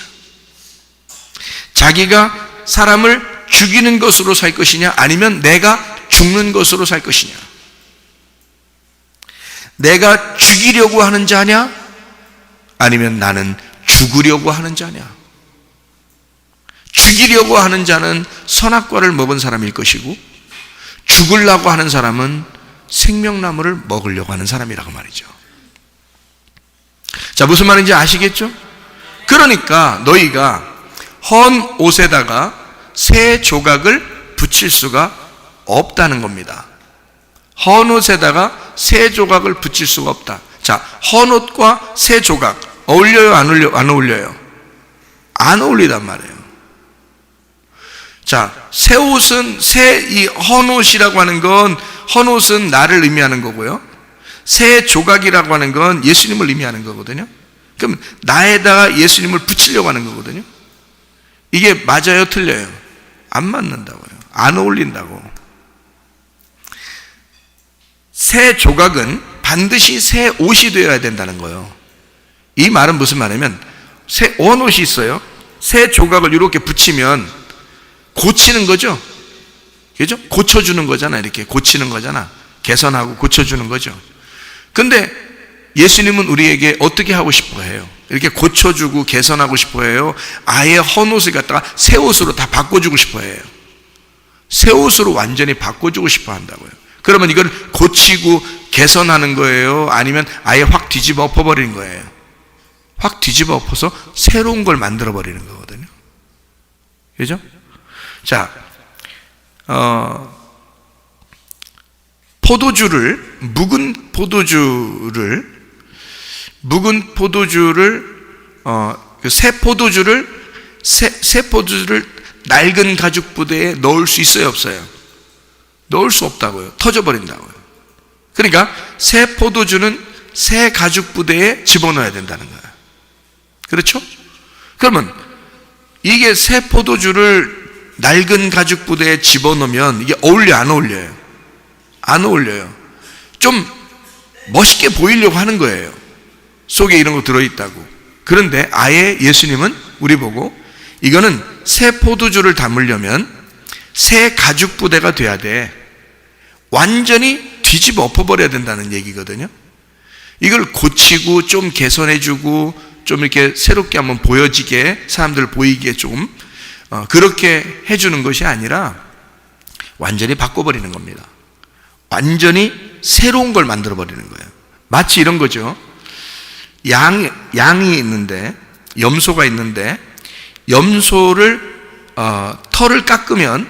자기가 사람을 죽이는 것으로 살 것이냐, 아니면 내가 죽는 것으로 살 것이냐, 내가 죽이려고 하는 자냐, 아니면 나는 죽으려고 하는 자냐. 죽이려고 하는 자는 선악과를 먹은 사람일 것이고, 죽으려고 하는 사람은 생명나무를 먹으려고 하는 사람이라고 말이죠. 자, 무슨 말인지 아시겠죠? 그러니까 너희가 헌 옷에다가 새 조각을 붙일 수가 없다는 겁니다. 헌 옷에다가 새 조각을 붙일 수가 없다. 자, 헌 옷과 새 조각 어울려요? 안 어울려요? 안 어울리단 말이에요. 자, 새 옷은 이 헌옷이라고 하는 건, 헌옷은 나를 의미하는 거고요. 새 조각이라고 하는 건 예수님을 의미하는 거거든요. 그럼 나에다가 예수님을 붙이려고 하는 거거든요. 이게 맞아요, 틀려요? 안 맞는다고요. 안 어울린다고. 새 조각은 반드시 새 옷이 되어야 된다는 거예요. 이 말은 무슨 말이냐면, 새 헌옷이 있어요. 새 조각을 이렇게 붙이면 고치는 거죠. 그죠? 고쳐주는 거잖아. 이렇게 고치는 거잖아. 개선하고 고쳐주는 거죠. 근데 예수님은 우리에게 어떻게 하고 싶어 해요? 이렇게 고쳐주고 개선하고 싶어 해요? 아예 헌 옷을 갖다가 새 옷으로 다 바꿔주고 싶어 해요. 새 옷으로 완전히 바꿔주고 싶어 한다고요. 그러면 이걸 고치고 개선하는 거예요? 아니면 아예 확 뒤집어 엎어버리는 거예요? 확 뒤집어 엎어서 새로운 걸 만들어 버리는 거거든요. 그죠? 자, 묵은 포도주를 새 포도주를 낡은 가죽 부대에 넣을 수 있어요, 없어요? 넣을 수 없다고요. 터져버린다고요. 그러니까 새 포도주는 새 가죽 부대에 집어넣어야 된다는 거예요. 그렇죠? 그러면 이게 새 포도주를 낡은 가죽 부대에 집어넣으면 이게 어울려, 안 어울려요? 안 어울려요. 좀 멋있게 보이려고 하는 거예요. 속에 이런 거 들어있다고. 그런데 아예 예수님은 우리 보고 이거는 새 포도주를 담으려면 새 가죽 부대가 돼야 돼. 완전히 뒤집어 엎어버려야 된다는 얘기거든요. 이걸 고치고 좀 개선해주고 좀 이렇게 새롭게 한번 보여지게, 사람들 보이게 좀 그렇게 해주는 것이 아니라 완전히 바꿔버리는 겁니다. 완전히 새로운 걸 만들어버리는 거예요. 마치 이런 거죠. 양이 있는데, 염소가 있는데, 염소를 털을 깎으면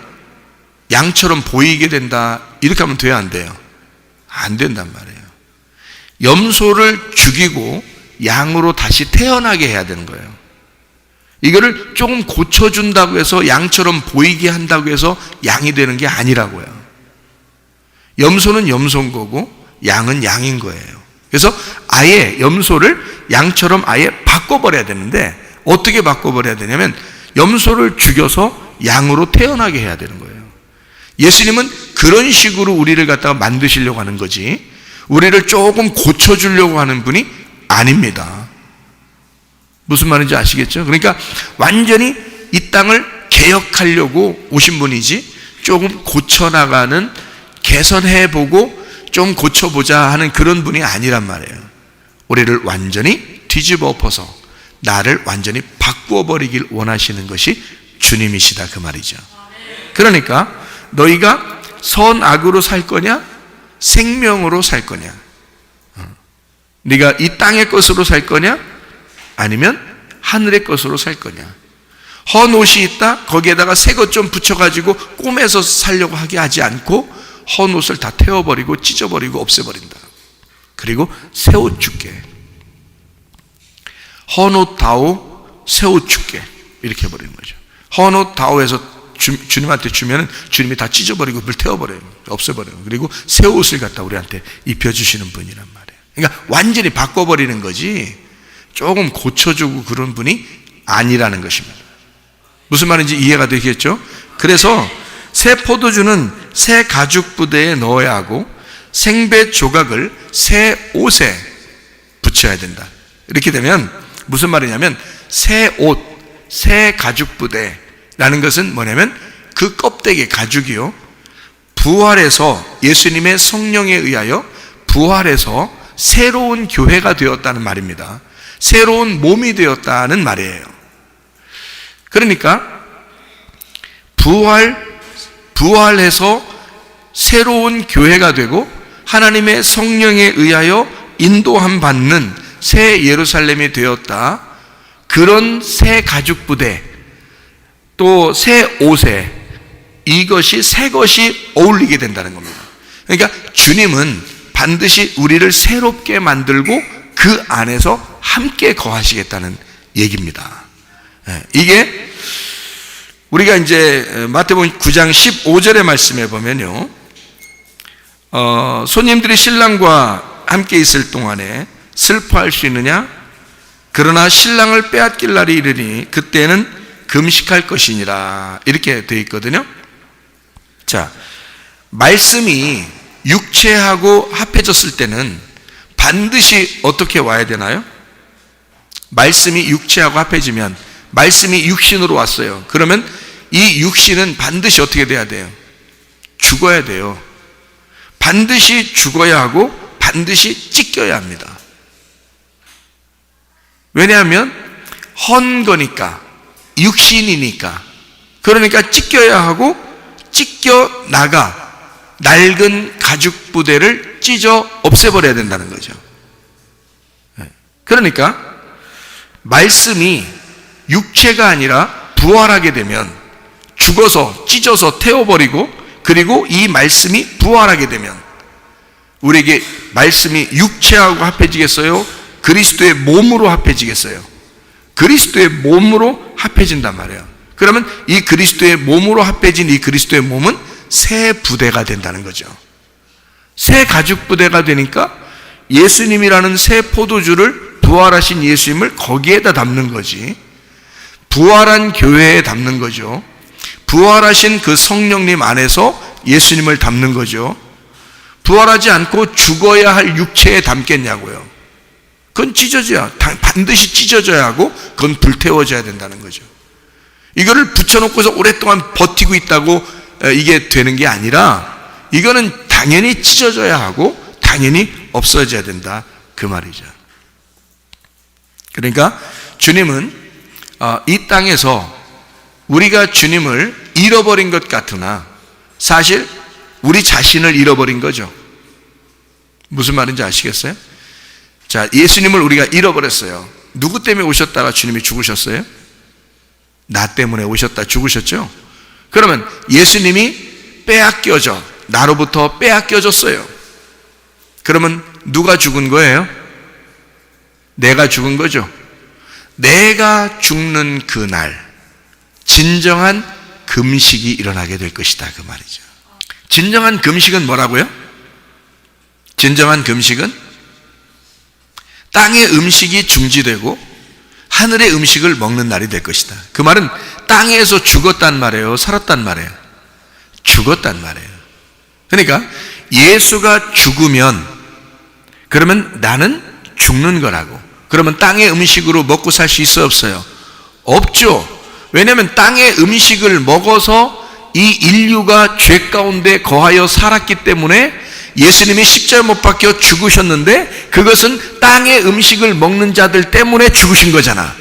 양처럼 보이게 된다. 이렇게 하면 돼요, 안 돼요? 안 된단 말이에요. 염소를 죽이고 양으로 다시 태어나게 해야 되는 거예요. 이거를 조금 고쳐준다고 해서 양처럼 보이게 한다고 해서 양이 되는 게 아니라고요. 염소는 염소인 거고 양은 양인 거예요. 그래서 아예 염소를 양처럼 아예 바꿔버려야 되는데, 어떻게 바꿔버려야 되냐면 염소를 죽여서 양으로 태어나게 해야 되는 거예요. 예수님은 그런 식으로 우리를 갖다가 만드시려고 하는 거지, 우리를 조금 고쳐주려고 하는 분이 아닙니다. 무슨 말인지 아시겠죠? 그러니까 완전히 이 땅을 개혁하려고 오신 분이지, 조금 고쳐나가는, 개선해보고 좀 고쳐보자 하는 그런 분이 아니란 말이에요. 우리를 완전히 뒤집어 엎어서 나를 완전히 바꾸어버리길 원하시는 것이 주님이시다, 그 말이죠. 그러니까 너희가 선악으로 살 거냐, 생명으로 살 거냐, 네가 이 땅의 것으로 살 거냐, 아니면 하늘의 것으로 살 거냐. 헌 옷이 있다, 거기에다가 새 것 좀 붙여가지고 꼬매서 살려고 하지 않고 헌 옷을 다 태워버리고 찢어버리고 없애버린다. 그리고 새 옷 줄게, 헌 옷 다오 새 옷 줄게, 이렇게 해버리는 거죠. 헌 옷 다오에서 주님한테 주면은 주님이 다 찢어버리고 불태워버려요. 없애버려요. 그리고 새 옷을 갖다 우리한테 입혀주시는 분이란 말이에요. 그러니까 완전히 바꿔버리는 거지 조금 고쳐주고 그런 분이 아니라는 것입니다. 무슨 말인지 이해가 되겠죠? 그래서 새 포도주는 새 가죽 부대에 넣어야 하고 생배 조각을 새 옷에 붙여야 된다. 이렇게 되면 무슨 말이냐면 새 옷, 새 가죽 부대라는 것은 뭐냐면 그 껍데기 가죽이요, 부활해서 예수님의 성령에 의하여 부활해서 새로운 교회가 되었다는 말입니다. 새로운 몸이 되었다는 말이에요. 그러니까 부활해서 새로운 교회가 되고 하나님의 성령에 의하여 인도함 받는 새 예루살렘이 되었다. 그런 새 가죽 부대, 또 새 옷에 이것이 새 것이 어울리게 된다는 겁니다. 그러니까 주님은 반드시 우리를 새롭게 만들고 그 안에서 함께 거하시겠다는 얘기입니다. 이게 우리가 이제 마태복음 9장 15절의 말씀에 보면요, 손님들이 신랑과 함께 있을 동안에 슬퍼할 수 있느냐? 그러나 신랑을 빼앗길 날이 이르니 그때는 금식할 것이니라, 이렇게 되어 있거든요. 자, 말씀이 육체하고 합해졌을 때는 반드시 어떻게 와야 되나요? 말씀이 육체하고 합해지면, 말씀이 육신으로 왔어요. 그러면 이 육신은 반드시 어떻게 돼야 돼요? 죽어야 돼요. 반드시 죽어야 하고 반드시 찢겨야 합니다. 왜냐하면 헌 거니까, 육신이니까. 그러니까 찢겨야 하고 찢겨 나가 낡은 가죽 부대를 찢어 없애버려야 된다는 거죠. 그러니까 말씀이 육체가 아니라 부활하게 되면, 죽어서 찢어서 태워버리고, 그리고 이 말씀이 부활하게 되면 우리에게 말씀이 육체하고 합해지겠어요? 그리스도의 몸으로 합해지겠어요? 그리스도의 몸으로 합해진단 말이에요. 그러면 이 그리스도의 몸으로 합해진 이 그리스도의 몸은 새 부대가 된다는 거죠. 새 가죽 부대가 되니까 예수님이라는 새 포도주를, 부활하신 예수님을 거기에다 담는 거지, 부활한 교회에 담는 거죠. 부활하신 그 성령님 안에서 예수님을 담는 거죠. 부활하지 않고 죽어야 할 육체에 담겠냐고요. 그건 찢어져야, 반드시 찢어져야 하고 그건 불태워져야 된다는 거죠. 이거를 붙여놓고서 오랫동안 버티고 있다고 이게 되는 게 아니라, 이거는 당연히 찢어져야 하고 당연히 없어져야 된다, 그 말이죠. 그러니까 주님은 이 땅에서 우리가 주님을 잃어버린 것 같으나 사실 우리 자신을 잃어버린 거죠. 무슨 말인지 아시겠어요? 자, 예수님을 우리가 잃어버렸어요. 누구 때문에 오셨다가 주님이 죽으셨어요? 나 때문에 오셨다 죽으셨죠? 그러면 예수님이 빼앗겨져, 나로부터 빼앗겨졌어요. 그러면 누가 죽은 거예요? 내가 죽은 거죠. 내가 죽는 그날 진정한 금식이 일어나게 될 것이다, 그 말이죠. 진정한 금식은 뭐라고요? 진정한 금식은 땅의 음식이 중지되고 하늘의 음식을 먹는 날이 될 것이다. 그 말은 땅에서 죽었단 말이에요, 살았단 말이에요? 죽었단 말이에요. 그러니까 예수가 죽으면 그러면 나는 죽는 거라고. 그러면 땅의 음식으로 먹고 살 수 있어요, 없어요? 없죠. 왜냐하면 땅의 음식을 먹어서 이 인류가 죄 가운데 거하여 살았기 때문에 예수님이 십자가에 못 박혀 죽으셨는데, 그것은 땅의 음식을 먹는 자들 때문에 죽으신 거잖아.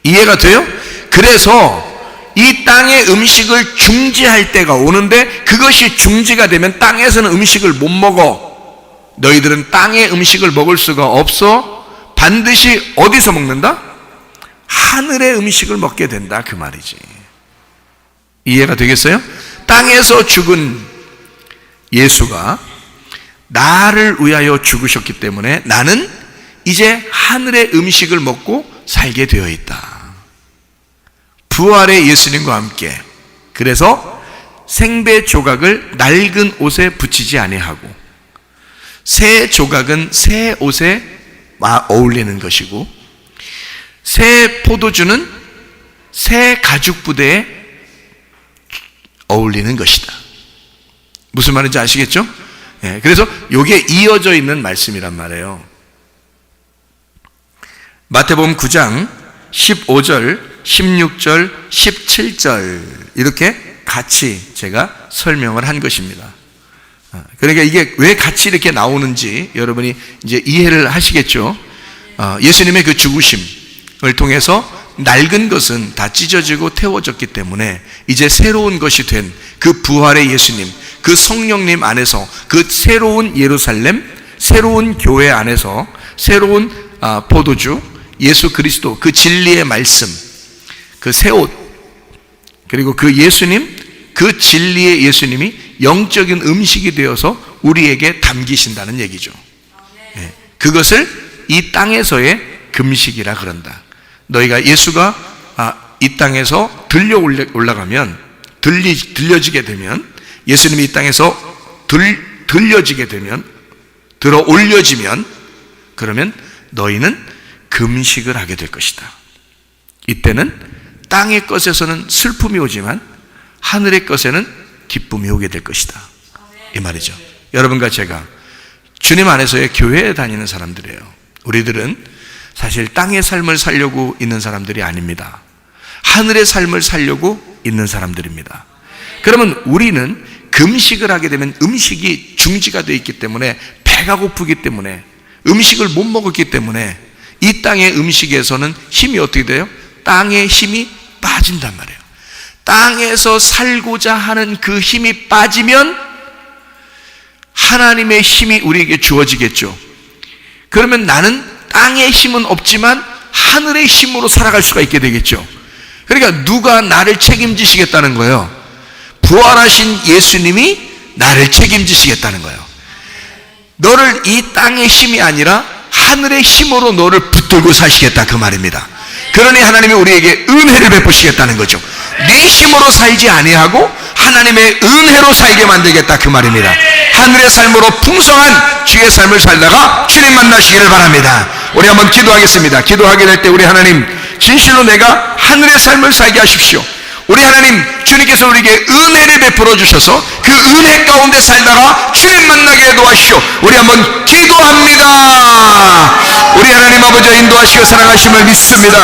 이해가 돼요? 그래서 이 땅의 음식을 중지할 때가 오는데, 그것이 중지가 되면 땅에서는 음식을 못 먹어. 너희들은 땅의 음식을 먹을 수가 없어. 반드시 어디서 먹는다? 하늘의 음식을 먹게 된다, 그 말이지. 이해가 되겠어요? 땅에서 죽은 예수가 나를 위하여 죽으셨기 때문에 나는 이제 하늘의 음식을 먹고 살게 되어 있다. 부활의 예수님과 함께. 그래서 생배 조각을 낡은 옷에 붙이지 아니하고, 새 조각은 새 옷에 어울리는 것이고, 새 포도주는 새 가죽 부대에 어울리는 것이다. 무슨 말인지 아시겠죠? 예, 그래서 이게 이어져 있는 말씀이란 말이에요. 마태복음 9장 15절, 16절, 17절 이렇게 같이 제가 설명을 한 것입니다. 그러니까 이게 왜 같이 이렇게 나오는지 여러분이 이제 이해를 하시겠죠? 예수님의 그 죽으심을 통해서 낡은 것은 다 찢어지고 태워졌기 때문에 이제 새로운 것이 된 그 부활의 예수님, 그 성령님 안에서, 그 새로운 예루살렘, 새로운 교회 안에서 새로운 포도주, 예수 그리스도, 그 진리의 말씀, 그 새 옷, 그리고 그 예수님, 그 진리의 예수님이 영적인 음식이 되어서 우리에게 담기신다는 얘기죠. 예, 그것을 이 땅에서의 금식이라 그런다. 너희가 예수가 이 땅에서 들려 올라가면, 들려지게 되면, 예수님이 이 땅에서 들려지게 되면, 들어 올려지면, 그러면 너희는 금식을 하게 될 것이다. 이때는 땅의 것에서는 슬픔이 오지만 하늘의 것에는 기쁨이 오게 될 것이다, 이 말이죠. 여러분과 제가 주님 안에서의 교회에 다니는 사람들이에요. 우리들은 사실 땅의 삶을 살려고 있는 사람들이 아닙니다. 하늘의 삶을 살려고 있는 사람들입니다. 그러면 우리는 금식을 하게 되면 음식이 중지가 되어 있기 때문에 배가 고프기 때문에 음식을 못 먹었기 때문에 이 땅의 음식에서는 힘이 어떻게 돼요? 땅의 힘이 빠진단 말이에요. 땅에서 살고자 하는 그 힘이 빠지면 하나님의 힘이 우리에게 주어지겠죠. 그러면 나는 땅의 힘은 없지만 하늘의 힘으로 살아갈 수가 있게 되겠죠. 그러니까 누가 나를 책임지시겠다는 거예요? 부활하신 예수님이 나를 책임지시겠다는 거예요. 너를 이 땅의 힘이 아니라 하늘의 힘으로 너를 붙들고 사시겠다 그 말입니다. 그러니 하나님이 우리에게 은혜를 베푸시겠다는 거죠. 네 힘으로 살지 아니하고 하나님의 은혜로 살게 만들겠다 그 말입니다. 하늘의 삶으로 풍성한 주의 삶을 살다가 주님 만나시기를 바랍니다. 우리 한번 기도하겠습니다. 기도하게 될 때 우리 하나님, 진실로 내가 하늘의 삶을 살게 하십시오. 우리 하나님, 주님께서 우리에게 은혜를 베풀어 주셔서 그 은혜 가운데 살다가 주님 만나게 도와주시오. 우리 한번 기도합니다. 우리 하나님 아버지 인도하시고 사랑하심을 믿습니다.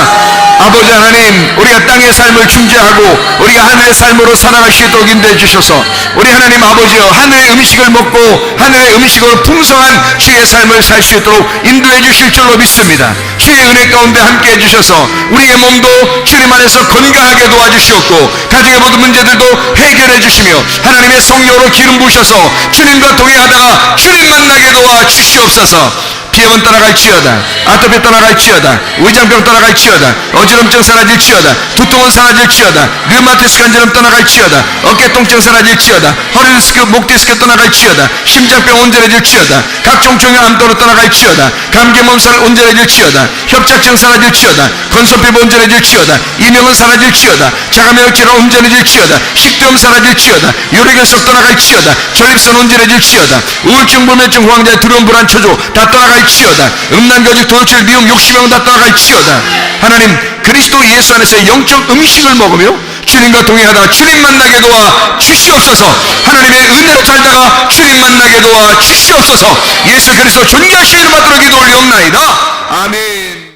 아버지 하나님, 우리가 땅의 삶을 중재하고 우리가 하늘의 삶으로 살아갈 수 있도록 인도해 주셔서 우리 하나님 아버지여, 하늘의 음식을 먹고 하늘의 음식으로 풍성한 주의 삶을 살 수 있도록 인도해 주실 줄로 믿습니다. 주의 은혜 가운데 함께 해주셔서 우리의 몸도 주님 안에서 건강하게 도와주시옵고 가정의 모든 문제들도 해결해 주시며 하나님의 성령으로 기름 부으셔서 주님과 동행하다가 주님 만나게 도와주시옵소서. 비염은 떠나갈지어다, 아토피 떠나갈지어다, 위장병 떠나갈지어다, 어지럼증 사라질지어다, 두통은 사라질지어다, 류마티스 간절염 떠나갈지어다, 어깨통증 사라질지어다, 허리디스크, 목디스크 떠나갈지어다, 심장병 온전해질지어다, 각종 중요한 암도로 떠나갈지어다, 감기 몸살 온전해질지어다, 협착증 사라질지어다, 건선피부 온전해질지어다, 이명은 사라질지어다, 자가면역질환 온전해질지어다, 식도염 사라질지어다, 요리결석 떠나갈지어다, 전립선 온전해질지어다, 우울증, 불면증, 호황자, 두려움, 불안, 초조 다 떠나갈지어다, 음란거짓, 도둑질, 미움, 욕심병 다 떠나갈지어다. 하나님, 그리스도 예수 안에서 영적 음식을 먹으며 주님과 동행하다가 주님 만나게 도와 주시옵소서. 하나님의 은혜로 살다가 주님 만나게 도와 주시옵소서. 예수 그리스도 존귀하신 이름 받들어 기도 올리옵나이다. 아멘.